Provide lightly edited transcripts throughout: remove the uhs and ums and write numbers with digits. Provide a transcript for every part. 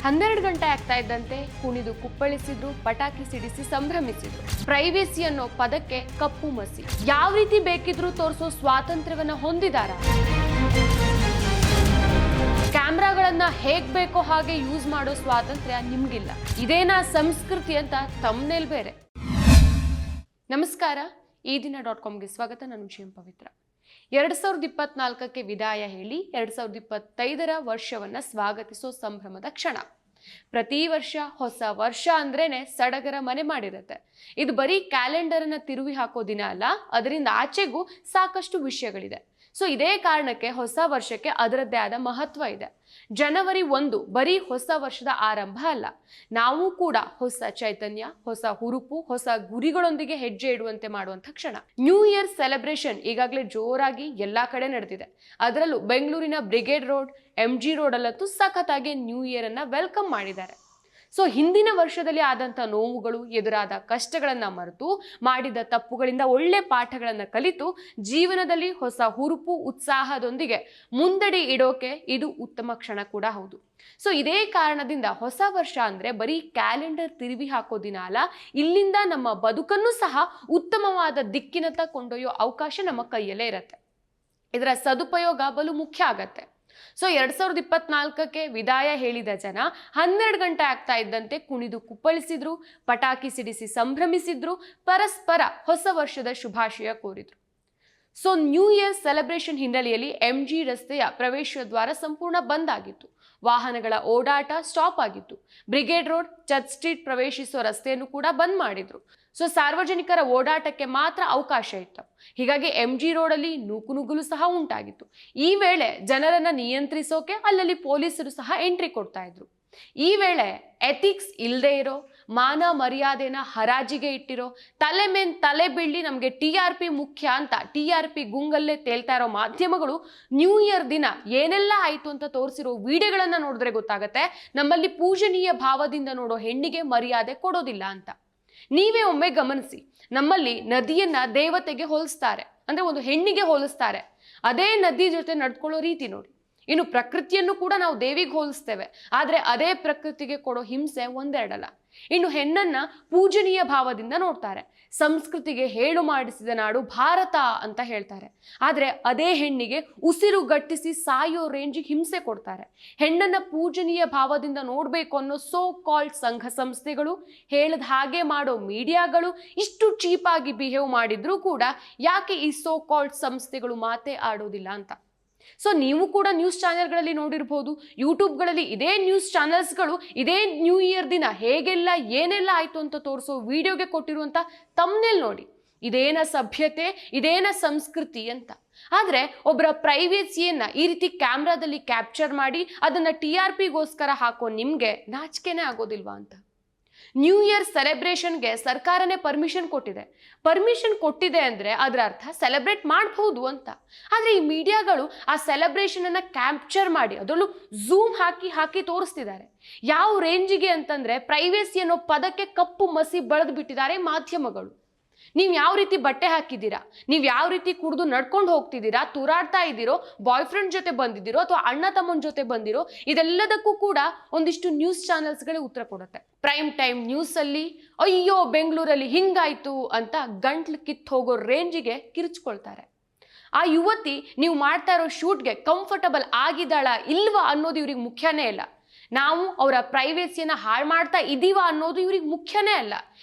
12 ಗಂಟೆ ಆಗ್ತಾ ಇದ್ದಂತೆ ಕುಣಿದು ಕುಪ್ಪಳಿಸಿದ್ರು, ಪಟಾಕಿ ಸಿಡಿಸಿ ಸಂಭ್ರಮಿಸಿದ್ರು. ಪ್ರೈವೇಸಿ ಅನ್ನೋ ಪದಕ್ಕೆ ಕಪ್ಪು ಮಸಿ. ಯಾವ ರೀತಿ ಬೇಕಿದ್ರೂ ತೋರಿಸೋ ಸ್ವಾತಂತ್ರ್ಯವನ್ನ ಹೊಂದಿದಾರ? ಕ್ಯಾಮ್ರಾಗಳನ್ನ ಹೇಗ್ ಬೇಕೋ ಹಾಗೆ ಯೂಸ್ ಮಾಡೋ ಸ್ವಾತಂತ್ರ್ಯ ನಿಮ್ಗಿಲ್ಲ. ಇದೇನಾ ಸಂಸ್ಕೃತಿ ಅಂತ ತಮ್ನೇಲ್ ಬೇರೆ. ನಮಸ್ಕಾರ, ಈ ದಿನ .comಗೆ ಸ್ವಾಗತ. ನಾನು ವಿಷಯ ಪವಿತ್ರ. 2024ಕ್ಕೆ ವಿದಾಯ ಹೇಳಿ 2025ರ ವರ್ಷವನ್ನ ಸ್ವಾಗತಿಸೋ ಸಂಭ್ರಮದ ಕ್ಷಣ. ಪ್ರತಿ ವರ್ಷ ಹೊಸ ವರ್ಷ ಅಂದ್ರೇನೆ ಸಡಗರ ಮನೆ ಮಾಡಿರುತ್ತೆ. ಇದು ಬರೀ ಕ್ಯಾಲೆಂಡರ್ ಅನ್ನ ತಿರುವಿ ಹಾಕೋ ದಿನ ಅಲ್ಲ, ಅದರಿಂದ ಆಚೆಗೂ ಸಾಕಷ್ಟು ವಿಷಯಗಳಿದೆ. ಸೊ ಇದೇ ಕಾರಣಕ್ಕೆ ಹೊಸ ವರ್ಷಕ್ಕೆ ಅದರದ್ದೇ ಆದ ಮಹತ್ವ ಇದೆ. ಜನವರಿ 1 ಬರೀ ಹೊಸ ವರ್ಷದ ಆರಂಭ ಅಲ್ಲ, ನಾವು ಕೂಡ ಹೊಸ ಚೈತನ್ಯ, ಹೊಸ ಹುರುಪು, ಹೊಸ ಗುರಿಗಳೊಂದಿಗೆ ಹೆಜ್ಜೆ ಇಡುವಂತೆ ಮಾಡುವಂತ ಕ್ಷಣ. ನ್ಯೂ ಇಯರ್ ಸೆಲೆಬ್ರೇಷನ್ ಈಗಾಗಲೇ ಜೋರಾಗಿ ಎಲ್ಲಾ ಕಡೆ ನಡೆದಿದೆ. ಅದರಲ್ಲೂ ಬೆಂಗಳೂರಿನ ಬ್ರಿಗೇಡ್ ರೋಡ್, MG ರೋಡ್ ಅಲ್ಲಂತೂ ಸಖತ್ತಾಗಿ ನ್ಯೂ ಇಯರ್ ಅನ್ನ ವೆಲ್ಕಮ್ ಮಾಡಿದ್ದಾರೆ. ಸೊ ಹಿಂದಿನ ವರ್ಷದಲ್ಲಿ ಆದಂಥ ನೋವುಗಳು, ಎದುರಾದ ಕಷ್ಟಗಳನ್ನ ಮರೆತು, ಮಾಡಿದ ತಪ್ಪುಗಳಿಂದ ಒಳ್ಳೆ ಪಾಠಗಳನ್ನ ಕಲಿತು ಜೀವನದಲ್ಲಿ ಹೊಸ ಹುರುಪು, ಉತ್ಸಾಹದೊಂದಿಗೆ ಮುಂದಡಿ ಇಡೋಕೆ ಇದು ಉತ್ತಮ ಕ್ಷಣ ಕೂಡ ಹೌದು. ಸೊ ಇದೇ ಕಾರಣದಿಂದ ಹೊಸ ವರ್ಷ ಅಂದ್ರೆ ಬರೀ ಕ್ಯಾಲೆಂಡರ್ ತಿರುವಿ ಹಾಕೋ ದಿನ ಅಲ್ಲ, ಇಲ್ಲಿಂದ ನಮ್ಮ ಬದುಕನ್ನು ಸಹ ಉತ್ತಮವಾದ ದಿಕ್ಕಿನತ್ತ ಕೊಂಡೊಯ್ಯೋ ಅವಕಾಶ ನಮ್ಮ ಕೈಯಲ್ಲೇ ಇರುತ್ತೆ. ಇದರ ಸದುಪಯೋಗ ಬಲು ಮುಖ್ಯ ಆಗತ್ತೆ. ಸೊ 2024ಕ್ಕೆ ವಿದಾಯ ಹೇಳಿದ ಜನ 12 ಗಂಟೆ ಆಗ್ತಾ ಇದ್ದಂತೆ ಕುಣಿದು ಕುಪ್ಪಳಿಸಿದ್ರು, ಪಟಾಕಿ ಸಿಡಿಸಿ ಸಂಭ್ರಮಿಸಿದ್ರು, ಪರಸ್ಪರ ಹೊಸ ವರ್ಷದ ಶುಭಾಶಯ ಕೋರಿದ್ರು. ಸೊ ನ್ಯೂ ಇಯರ್ ಸೆಲೆಬ್ರೇಷನ್ ಹಿನ್ನೆಲೆಯಲ್ಲಿ MG ರಸ್ತೆಯ ಪ್ರವೇಶ ದ್ವಾರ ಸಂಪೂರ್ಣ ಬಂದ್ ಆಗಿತ್ತು. ವಾಹನಗಳ ಓಡಾಟ ಸ್ಟಾಪ್ ಆಗಿತ್ತು. ಬ್ರಿಗೇಡ್ ರೋಡ್, ಚರ್ಚ್ ಸ್ಟ್ರೀಟ್ ಪ್ರವೇಶಿಸುವ ರಸ್ತೆಯನ್ನು ಕೂಡ ಬಂದ್ ಮಾಡಿದ್ರು. ಸೊ ಸಾರ್ವಜನಿಕರ ಓಡಾಟಕ್ಕೆ ಮಾತ್ರ ಅವಕಾಶ ಇತ್ತು. ಹೀಗಾಗಿ MG ರೋಡಲ್ಲಿ ನೂಕುನುಗ್ಗಲು ಸಹ ಉಂಟಾಗಿತ್ತು. ಈ ವೇಳೆ ಜನರನ್ನ ನಿಯಂತ್ರಿಸೋಕೆ ಅಲ್ಲಲ್ಲಿ ಪೊಲೀಸರು ಸಹ ಎಂಟ್ರಿ ಕೊಡ್ತಾ ಇದ್ರು. ಈ ವೇಳೆ ಎಥಿಕ್ಸ್ ಇಲ್ಲದೆ ಇರೋ, ಮಾನ ಮರ್ಯಾದೆನ ಹರಾಜಿಗೆ ಇಟ್ಟಿರೋ, ತಲೆ ಮೇನ್ ತಲೆ ಬೀಳಿ ನಮಗೆ TRP ಮುಖ್ಯ ಅಂತ TRP ಗುಂಗಲ್ಲೇ ತೇಲ್ತಾ ಇರೋ ಮಾಧ್ಯಮಗಳು ನ್ಯೂ ಇಯರ್ ದಿನ ಏನೆಲ್ಲ ಆಯ್ತು ಅಂತ ತೋರಿಸಿರೋ ವಿಡಿಯೋಗಳನ್ನ ನೋಡಿದ್ರೆ ಗೊತ್ತಾಗತ್ತೆ ನಮ್ಮಲ್ಲಿ ಪೂಜನೀಯ ಭಾವದಿಂದ ನೋಡೋ ಹೆಣ್ಣಿಗೆ ಮರ್ಯಾದೆ ಕೊಡೋದಿಲ್ಲ ಅಂತ. ನೀವೇ ಒಮ್ಮೆ ಗಮನಿಸಿ, ನಮ್ಮಲ್ಲಿ ನದಿಯನ್ನ ದೇವತೆಗೆ ಹೋಲಿಸ್ತಾರೆ, ಅಂದ್ರೆ ಒಂದು ಹೆಣ್ಣಿಗೆ ಹೋಲಿಸ್ತಾರೆ. ಅದೇ ನದಿ ಜೊತೆ ನಡ್ಕೊಳ್ಳೋ ರೀತಿ ನೋಡಿ. ಇನ್ನು ಪ್ರಕೃತಿಯನ್ನು ಕೂಡ ನಾವು ದೇವಿಗೆ ಹೋಲಿಸ್ತೇವೆ, ಆದ್ರೆ ಅದೇ ಪ್ರಕೃತಿಗೆ ಕೊಡೋ ಹಿಂಸೆ ಒಂದೆರಡಲ್ಲ. ಇನ್ನು ಹೆಣ್ಣನ್ನ ಪೂಜನೀಯ ಭಾವದಿಂದ ನೋಡ್ತಾರೆ. ಸಂಸ್ಕೃತಿಗೆ ಹೇಳು ಮಾಡಿಸಿದ ನಾಡು ಭಾರತ ಅಂತ ಹೇಳ್ತಾರೆ. ಆದ್ರೆ ಅದೇ ಹೆಣ್ಣಿಗೆ ಉಸಿರು ಗಟ್ಟಿಸಿ ಸಾಯೋ ರೇಂಜಿಗೆ ಹಿಂಸೆ ಕೊಡ್ತಾರೆ. ಹೆಣ್ಣನ್ನ ಪೂಜನೀಯ ಭಾವದಿಂದ ನೋಡ್ಬೇಕು ಅನ್ನೋ ಸೋ ಕಾಲ್ಡ್ ಸಂಘ ಸಂಸ್ಥೆಗಳು, ಹೇಳದ ಹಾಗೆ ಮಾಡೋ ಮೀಡಿಯಾಗಳು ಇಷ್ಟು ಚೀಪಾಗಿ ಬಿಹೇವ್ ಮಾಡಿದ್ರೂ ಕೂಡ ಯಾಕೆ ಈ ಸೋ ಕಾಲ್ಡ್ ಸಂಸ್ಥೆಗಳು ಮಾತೇ ಆಡೋದಿಲ್ಲ ಅಂತ. ಸೊ ನೀವು ಕೂಡ ನ್ಯೂಸ್ ಚಾನೆಲ್ಗಳಲ್ಲಿ ನೋಡಿರ್ಬೋದು, ಯೂಟ್ಯೂಬ್ಗಳಲ್ಲಿ ಇದೇ ನ್ಯೂಸ್ ಚಾನೆಲ್ಸ್ಗಳು ಇದೇ ನ್ಯೂ ಇಯರ್ ದಿನ ಹೇಗೆಲ್ಲ ಏನೆಲ್ಲ ಆಯ್ತು ಅಂತ ತೋರಿಸೋ ವಿಡಿಯೋಗೆ ಕೊಟ್ಟಿರುವಂತ ತಮ್ನೇಲ್ ನೋಡಿ. ಇದೇನ ಸಭ್ಯತೆ, ಇದೇನ ಸಂಸ್ಕೃತಿ ಅಂತ. ಆದ್ರೆ ಒಬ್ಬರ ಪ್ರೈವೇಸಿಯನ್ನ ಈ ರೀತಿ ಕ್ಯಾಮ್ರಾದಲ್ಲಿ ಕ್ಯಾಪ್ಚರ್ ಮಾಡಿ ಅದನ್ನ TRPಗೋಸ್ಕರ ಹಾಕೋ ನಿಮ್ಗೆ ನಾಚಿಕೆನೇ ಆಗೋದಿಲ್ವಾ ಅಂತ. ನ್ಯೂ ಇಯರ್ ಸೆಲೆಬ್ರೇಷನ್ಗೆ ಸರ್ಕಾರನೇ ಪರ್ಮಿಷನ್ ಕೊಟ್ಟಿದೆ. ಪರ್ಮಿಷನ್ ಕೊಟ್ಟಿದೆ ಅಂದ್ರೆ ಅದರ ಅರ್ಥ ಸೆಲೆಬ್ರೇಟ್ ಮಾಡಬಹುದು ಅಂತ. ಆದ್ರೆ ಈ ಮೀಡಿಯಾಗಳು ಆ ಸೆಲೆಬ್ರೇಷನ್ ಅನ್ನ ಕ್ಯಾಪ್ಚರ್ ಮಾಡಿ ಅದರಲ್ಲೂ ಝೂಮ್ ಹಾಕಿ ತೋರಿಸ್ತಿದ್ದಾರೆ. ಯಾವ ರೇಂಜಿಗೆ ಅಂತಂದ್ರೆ ಪ್ರೈವೇಸಿ ಅನ್ನೋ ಪದಕ್ಕೆ ಕಪ್ಪು ಮಸಿ ಬಳದು ಬಿಟ್ಟಿದ್ದಾರೆ ಮಾಧ್ಯಮಗಳು. ನೀವು ಯಾವ ರೀತಿ ಬಟ್ಟೆ ಹಾಕಿದ್ದೀರಾ, ನೀವು ಯಾವ ರೀತಿ ಕುಡಿದು ನಡ್ಕೊಂಡು ಹೋಗ್ತಿದ್ದೀರಾ, ತೂರಾಡ್ತಾ ಇದ್ದೀರೋ, ಬಾಯ್ ಫ್ರೆಂಡ್ ಜೊತೆ ಬಂದಿದ್ದೀರೋ ಅಥವಾ ಅಣ್ಣ ತಮ್ಮನ ಜೊತೆ ಬಂದಿರೋ, ಇದೆಲ್ಲದಕ್ಕೂ ಕೂಡ ಒಂದಿಷ್ಟು ನ್ಯೂಸ್ ಚಾನೆಲ್ಸ್ಗಳೇ ಉತ್ತರ ಕೊಡುತ್ತೆ. ಪ್ರೈಮ್ ಟೈಮ್ ನ್ಯೂಸ್ ಅಲ್ಲಿ ಅಯ್ಯೋ ಬೆಂಗಳೂರಲ್ಲಿ ಹಿಂಗಾಯ್ತು ಅಂತ ಗಂಟ್ಲು ಕಿತ್ತು ಹೋಗೋ ರೇಂಜಿಗೆ ಕಿರ್ಚ್ಕೊಳ್ತಾರೆ. ಆ ಯುವತಿ ನೀವು ಮಾಡ್ತಾ ಇರೋ ಶೂಟ್ಗೆ ಕಂಫರ್ಟಬಲ್ ಆಗಿದ್ದಾಳ ಇಲ್ವಾ ಅನ್ನೋದು ಇವ್ರಿಗೆ ಮುಖ್ಯನೇ ಇಲ್ಲ. ನಾವು ಅವರ ಪ್ರೈವೇಸಿಯನ್ನ ಹಾಳು ಮಾಡ್ತಾ ಇದೀವ ಅನ್ನೋದು ಇವ್ರಿಗೆ ಮುಖ್ಯನೇ ಅಲ್ಲ.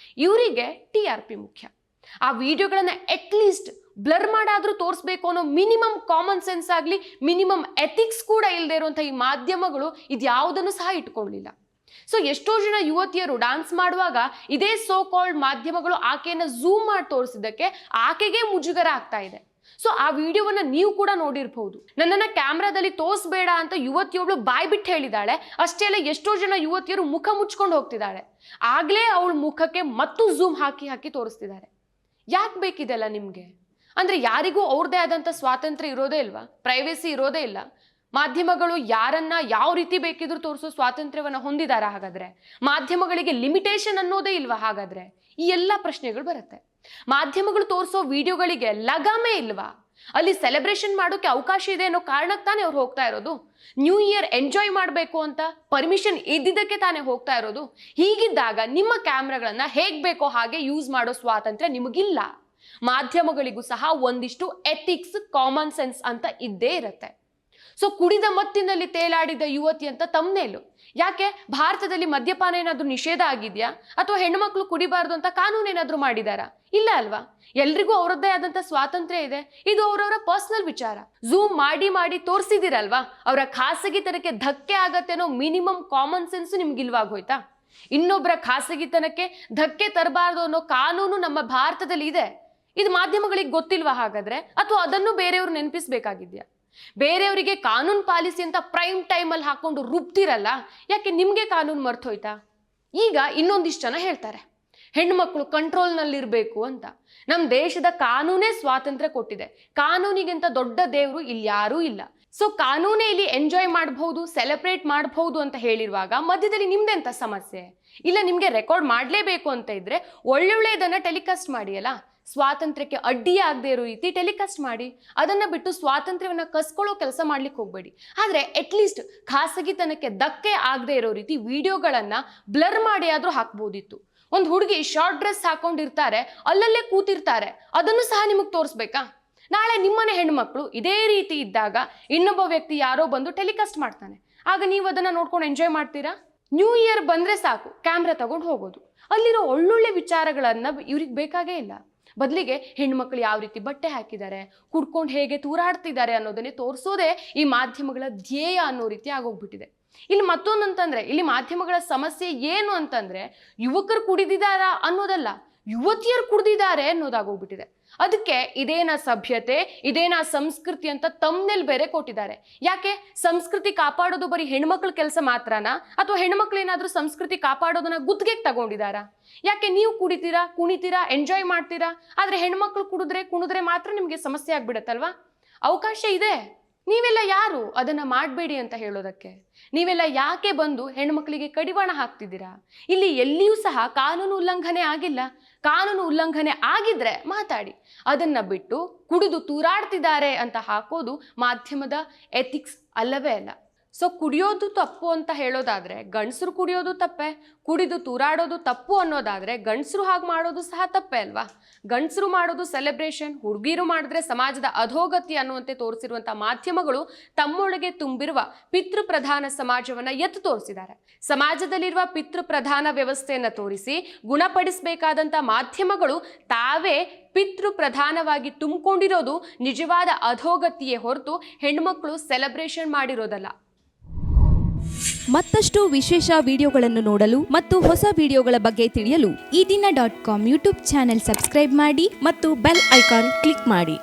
ಇವರಿಗೆ TRP ಮುಖ್ಯ. ಆ ವಿಡಿಯೋಗಳನ್ನ ಅಟ್ಲೀಸ್ಟ್ ಬ್ಲರ್ ಮಾಡಾದ್ರೂ ತೋರಿಸ್ಬೇಕು ಅನ್ನೋ ಮಿನಿಮಮ್ ಕಾಮನ್ ಸೆನ್ಸ್ ಆಗಲಿ, ಮಿನಿಮಮ್ ಎಥಿಕ್ಸ್ ಕೂಡ ಇಲ್ಲದೆ ಇರುವಂಥ ಈ ಮಾಧ್ಯಮಗಳು ಇದ್ಯಾವುದನ್ನು ಸಹ ಇಟ್ಕೊಳ್ಳಿಲ್ಲ. ಸೊ ಎಷ್ಟೋ ಜನ ಯುವತಿಯರು ಡಾನ್ಸ್ ಮಾಡುವಾಗ ಇದೇ ಸೋ ಕಾಲ್ಡ್ ಮಾಧ್ಯಮಗಳು ಆಕೆಯನ್ನ ಝೂಮ್ ಮಾಡಿ ತೋರಿಸಿದ್ದಕ್ಕೆ ಆಕೆಗೆ ಮುಜುಗರ ಆಗ್ತಾ ಇದೆ. ಸೊ ಆ ವಿಡಿಯೋವನ್ನ ನೀವು ಕೂಡ ನೋಡಿರ್ಬಹುದು. ನನ್ನನ್ನ ಕ್ಯಾಮ್ರಾದಲ್ಲಿ ತೋರಿಸಬೇಡ ಅಂತ ಯುವತಿಯೊಬ್ಳು ಬಾಯ್ ಬಿಟ್ಟು ಹೇಳಿದಾಳೆ. ಅಷ್ಟೇ ಅಲ್ಲ, ಎಷ್ಟೋ ಜನ ಯುವತಿಯರು ಮುಖ ಮುಚ್ಕೊಂಡು ಹೋಗ್ತಿದ್ದಾಳೆ. ಆಗ್ಲೇ ಅವಳ ಮುಖಕ್ಕೆ ಮತ್ತು ಝೂಮ್ ಹಾಕಿ ತೋರಿಸ್ತಿದ್ದಾರೆ. ಯಾಕೆ ಬೇಕಿದೆಲ್ಲ ನಿಮ್ಗೆ? ಅಂದ್ರೆ ಯಾರಿಗೂ ಅವ್ರದೇ ಆದಂತ ಸ್ವಾತಂತ್ರ್ಯ ಇರೋದೇ ಇಲ್ವಾ? ಪ್ರೈವೇಸಿ ಇರೋದೇ ಇಲ್ಲ? ಮಾಧ್ಯಮಗಳು ಯಾರನ್ನ ಯಾವ ರೀತಿ ಬೇಕಿದ್ರು ತೋರಿಸೋ ಸ್ವಾತಂತ್ರ್ಯವನ್ನ ಹೊಂದಿದಾರ? ಹಾಗಾದ್ರೆ ಮಾಧ್ಯಮಗಳಿಗೆ ಲಿಮಿಟೇಷನ್ ಅನ್ನೋದೇ ಇಲ್ವಾ? ಹಾಗಾದ್ರೆ ಈ ಎಲ್ಲ ಪ್ರಶ್ನೆಗಳು ಬರುತ್ತೆ. ಮಾಧ್ಯಮಗಳು ತೋರಿಸೋ ವಿಡಿಯೋಗಳಿಗೆ ಲಗಾಮೇ ಇಲ್ವಾ? ಅಲ್ಲಿ ಸೆಲೆಬ್ರೇಷನ್ ಮಾಡೋಕೆ ಅವಕಾಶ ಇದೆ ಅನ್ನೋ ಕಾರಣಕ್ಕೆ ತಾನೇ ಅವ್ರು ಹೋಗ್ತಾ ಇರೋದು. ನ್ಯೂ ಇಯರ್ ಎಂಜಾಯ್ ಮಾಡಬೇಕು ಅಂತ ಪರ್ಮಿಷನ್ ಇದ್ದಿದ್ದಕ್ಕೆ ತಾನೇ ಹೋಗ್ತಾ ಇರೋದು. ಹೀಗಿದ್ದಾಗ ನಿಮ್ಮ ಕ್ಯಾಮ್ರಾಗಳನ್ನ ಹೇಗ್ ಬೇಕೋ ಹಾಗೆ ಯೂಸ್ ಮಾಡೋ ಸ್ವಾತಂತ್ರ್ಯ ನಿಮಗಿಲ್ಲ. ಮಾಧ್ಯಮಗಳಿಗೂ ಸಹ ಒಂದಿಷ್ಟು ಎಥಿಕ್ಸ್, ಕಾಮನ್ ಸೆನ್ಸ್ ಅಂತ ಇದ್ದೇ ಇರುತ್ತೆ. ಸೊ ಕುಡಿದ ಮತ್ತಿನಲ್ಲಿ ತೇಲಾಡಿದ ಯುವತಿ ಅಂತ ತಮ್ನೇಲು. ಯಾಕೆ ಭಾರತದಲ್ಲಿ ಮದ್ಯಪಾನ ಏನಾದ್ರೂ ನಿಷೇಧ ಆಗಿದ್ಯಾ, ಅಥವಾ ಹೆಣ್ಮಕ್ಳು ಕುಡಿಬಾರ್ದು ಅಂತ ಕಾನೂನು ಏನಾದ್ರೂ ಮಾಡಿದಾರಾ? ಇಲ್ಲ ಅಲ್ವಾ. ಎಲ್ರಿಗೂ ಅವರದ್ದೇ ಆದಂತ ಸ್ವಾತಂತ್ರ್ಯ ಇದೆ. ಇದು ಅವರವರ ಪರ್ಸನಲ್ ವಿಚಾರ. ಝೂಮ್ ಮಾಡಿ ಮಾಡಿ ತೋರಿಸಿದಿರಲ್ವಾ, ಅವರ ಖಾಸಗಿತನಕ್ಕೆ ಧಕ್ಕೆ ಆಗತ್ತೆ ಅನ್ನೋ ಮಿನಿಮಮ್ ಕಾಮನ್ ಸೆನ್ಸ್ ನಿಮ್ಗಿಲ್ವಾಗೋಯ್ತಾ? ಇನ್ನೊಬ್ಬರ ಖಾಸಗಿತನಕ್ಕೆ ಧಕ್ಕೆ ತರಬಾರ್ದು ಅನ್ನೋ ಕಾನೂನು ನಮ್ಮ ಭಾರತದಲ್ಲಿ ಇದೆ. ಇದು ಮಾಧ್ಯಮಗಳಿಗೆ ಗೊತ್ತಿಲ್ವಾ ಹಾಗಾದ್ರೆ, ಅಥವಾ ಅದನ್ನು ಬೇರೆಯವರು ನೆನಪಿಸ್ಬೇಕಾಗಿದ್ಯಾ? ಬೇರೆಯವರಿಗೆ ಕಾನೂನು ಪಾಲಿಸಿ ಅಂತ ಪ್ರೈಮ್ ಟೈಮಲ್ಲಿ ಹಾಕೊಂಡು ರುಬ್ತಿರಲ್ಲ, ಯಾಕೆ ನಿಮಗೆ ಕಾನೂನು ಮರ್ತೋಯ್ತಾ? ಈಗ ಇನ್ನೊಂದಿಷ್ಟು ಜನ ಹೇಳ್ತಾರೆ ಹೆಣ್ಮಕ್ಳು ಕಂಟ್ರೋಲ್ನಲ್ಲಿರಬೇಕು ಅಂತ. ನಮ್ಮ ದೇಶದ ಕಾನೂನೇ ಸ್ವಾತಂತ್ರ್ಯ ಕೊಟ್ಟಿದೆ. ಕಾನೂನಿಗಿಂತ ದೊಡ್ಡ ದೇವರು ಇಲ್ಲಿ ಯಾರೂ ಇಲ್ಲ. ಸೊ ಕಾನೂನೇ ಇಲ್ಲಿ ಎಂಜಾಯ್ ಮಾಡಬಹುದು, ಸೆಲೆಬ್ರೇಟ್ ಮಾಡಬಹುದು ಅಂತ ಹೇಳಿರುವಾಗ ಮಧ್ಯದಲ್ಲಿ ನಿಮ್ದೆಂತ ಸಮಸ್ಯೆ? ಇಲ್ಲ ನಿಮಗೆ ರೆಕಾರ್ಡ್ ಮಾಡಲೇಬೇಕು ಅಂತ ಇದ್ರೆ ಒಳ್ಳೊಳ್ಳೆದನ್ನ ಟೆಲಿಕಾಸ್ಟ್ ಮಾಡಿ ಅಲ್ಲ. ಸ್ವಾತಂತ್ರ್ಯಕ್ಕೆ ಅಡ್ಡಿಯಾಗದೇ ಇರೋ ರೀತಿ ಟೆಲಿಕಾಸ್ಟ್ ಮಾಡಿ. ಅದನ್ನ ಬಿಟ್ಟು ಸ್ವಾತಂತ್ರ್ಯವನ್ನ ಕಸ್ಕೊಳ್ಳೋ ಕೆಲಸ ಮಾಡ್ಲಿಕ್ಕೆ ಹೋಗ್ಬೇಡಿ. ಆದ್ರೆ ಅಟ್ಲೀಸ್ಟ್ ಖಾಸಗಿತನಕ್ಕೆ ಧಕ್ಕೆ ಆಗದೆ ಇರೋ ರೀತಿ ವಿಡಿಯೋಗಳನ್ನ ಬ್ಲರ್ ಮಾಡಿ ಆದ್ರೂ ಹಾಕ್ಬೋದಿತ್ತು. ಒಂದು ಹುಡುಗಿ ಶಾರ್ಟ್ ಡ್ರೆಸ್ ಹಾಕೊಂಡಿರ್ತಾರೆ, ಅಲ್ಲಲ್ಲೇ ಕೂತಿರ್ತಾರೆ, ಅದನ್ನು ಸಹ ನಿಮಗೆ ತೋರಿಸ್ಬೇಕಾ? ನಾಳೆ ನಿಮ್ಮನೆ ಹೆಣ್ಮಕ್ಳು ಇದೇ ರೀತಿ ಇದ್ದಾಗ ಇನ್ನೊಬ್ಬ ವ್ಯಕ್ತಿ ಯಾರೋ ಬಂದು ಟೆಲಿಕಾಸ್ಟ್ ಮಾಡ್ತಾನೆ, ಆಗ ನೀವು ಅದನ್ನ ನೋಡ್ಕೊಂಡು ಎಂಜಾಯ್ ಮಾಡ್ತೀರಾ? ನ್ಯೂ ಇಯರ್ ಬಂದ್ರೆ ಸಾಕು ಕ್ಯಾಮ್ರಾ ತಗೊಂಡು ಹೋಗೋದು. ಅಲ್ಲಿರೋ ಒಳ್ಳೊಳ್ಳೆ ವಿಚಾರಗಳನ್ನ ಇವ್ರಿಗೆ ಬೇಕಾಗೇ ಇಲ್ಲ. ಬದಲಿಗೆ ಹೆಣ್ಮಕ್ಳು ಯಾವ ರೀತಿ ಬಟ್ಟೆ ಹಾಕಿದ್ದಾರೆ, ಕುಡ್ಕೊಂಡು ಹೇಗೆ ತೂರಾಡ್ತಿದ್ದಾರೆ ಅನ್ನೋದನ್ನೇ ತೋರಿಸೋದೇ ಈ ಮಾಧ್ಯಮಗಳ ಧ್ಯೇಯ ಅನ್ನೋ ರೀತಿ ಆಗೋಗ್ಬಿಟ್ಟಿದೆ. ಇಲ್ಲಿ ಮತ್ತೊಂದಂತಂದ್ರೆ, ಇಲ್ಲಿ ಮಾಧ್ಯಮಗಳ ಸಮಸ್ಯೆ ಏನು ಅಂತಂದ್ರೆ ಯುವಕರು ಕುಡಿದಿದ್ದಾರಾ ಅನ್ನೋದಲ್ಲ, ಯುವತಿಯರು ಕುಡ್ದಿದ್ದಾರೆ ಅನ್ನೋದಾಗೋಗ್ಬಿಟ್ಟಿದೆ. ಅದಕ್ಕೆ ಇದೇನಾ ಸಭ್ಯತೆ, ಇದೇನಾ ಸಂಸ್ಕೃತಿ ಅಂತ ತಮ್ನೆಲ್ ಬೇರೆ ಕೊಟ್ಟಿದ್ದಾರೆ. ಯಾಕೆ ಸಂಸ್ಕೃತಿ ಕಾಪಾಡೋದು ಬರೀ ಹೆಣ್ಮಕ್ಳ ಕೆಲಸ ಮಾತ್ರನಾ, ಅಥವಾ ಹೆಣ್ಮಕ್ಳು ಏನಾದ್ರೂ ಸಂಸ್ಕೃತಿ ಕಾಪಾಡೋದನ್ನ ಗುತ್ತಿಗೆಗೆ ತಗೊಂಡಿದ್ದಾರಾ? ಯಾಕೆ ನೀವು ಕುಡಿತೀರಾ, ಕುಣಿತೀರಾ, ಎಂಜಾಯ್ ಮಾಡ್ತೀರಾ, ಆದ್ರೆ ಹೆಣ್ಮಕ್ಳು ಕುಣಿದ್ರೆ ಮಾತ್ರ ನಿಮ್ಗೆ ಸಮಸ್ಯೆ ಆಗ್ಬಿಡತ್ತಲ್ವಾ? ಅವಕಾಶ ಇದೆ. ನೀವೆಲ್ಲ ಯಾರು ಅದನ್ನ ಮಾಡಬೇಡಿ ಅಂತ ಹೇಳೋದಕ್ಕೆ? ನೀವೆಲ್ಲ ಯಾಕೆ ಬಂದು ಹೆಣ್ಮಕ್ಳಿಗೆ ಕಡಿವಾಣ ಹಾಕ್ತಿದ್ದೀರಾ? ಇಲ್ಲಿ ಎಲ್ಲಿಯೂ ಸಹ ಕಾನೂನು ಉಲ್ಲಂಘನೆ ಆಗಿಲ್ಲ. ಕಾನೂನು ಉಲ್ಲಂಘನೆ ಆಗಿದ್ರೆ ಮಾತಾಡಿ. ಅದನ್ನ ಬಿಟ್ಟು ಕುಡಿದು ತೂರಾಡ್ತಿದ್ದಾರೆ ಅಂತ ಹಾಕೋದು ಮಾಧ್ಯಮದ ಎಥಿಕ್ಸ್ ಅಲ್ಲವೇ ಅಲ್ಲ. ಸೊ ಕುಡಿಯೋದು ತಪ್ಪು ಅಂತ ಹೇಳೋದಾದ್ರೆ ಗಂಡಸರು ಕುಡಿಯೋದು ತಪ್ಪೆ, ಕುಡಿದು ತೂರಾಡೋದು ತಪ್ಪು ಅನ್ನೋದಾದ್ರೆ ಗಂಡಸರು ಹಾಗೆ ಮಾಡೋದು ಸಹ ತಪ್ಪೆ ಅಲ್ವಾ? ಗಂಡಸರು ಮಾಡೋದು ಸೆಲೆಬ್ರೇಷನ್, ಹುಡುಗಿರು ಮಾಡಿದ್ರೆ ಸಮಾಜದ ಅಧೋಗತಿ ಅನ್ನುವಂತೆ ತೋರಿಸಿರುವಂತಹ ಮಾಧ್ಯಮಗಳು ತಮ್ಮೊಳಗೆ ತುಂಬಿರುವ ಪಿತೃ ಪ್ರಧಾನ ಸಮಾಜವನ್ನ ಎತ್ತು ತೋರಿಸಿದ್ದಾರೆ. ಸಮಾಜದಲ್ಲಿರುವ ಪಿತೃ ಪ್ರಧಾನ ವ್ಯವಸ್ಥೆಯನ್ನ ತೋರಿಸಿ ಗುಣಪಡಿಸಬೇಕಾದಂತ ಮಾಧ್ಯಮಗಳು ತಾವೇ ಪಿತೃ ಪ್ರಧಾನವಾಗಿ ತುಂಬಿಕೊಂಡಿರೋದು ನಿಜವಾದ ಅಧೋಗತಿಯೇ ಹೊರತು ಹೆಣ್ಮಕ್ಳು ಸೆಲೆಬ್ರೇಷನ್ ಮಾಡಿರೋದಲ್ಲ. ಮತ್ತಷ್ಟು ವಿಶೇಷ ವಿಡಿಯೋಗಳನ್ನು ನೋಡಲು ಮತ್ತು ಹೊಸ ವಿಡಿಯೋಗಳ ಬಗ್ಗೆ ತಿಳಿಯಲು ಈ ದಿನ .com ಯೂಟ್ಯೂಬ್ ಚಾನೆಲ್ ಸಬ್ಸ್ಕ್ರೈಬ್ ಮಾಡಿ ಮತ್ತು ಬೆಲ್ ಐಕಾನ್ ಕ್ಲಿಕ್ ಮಾಡಿ.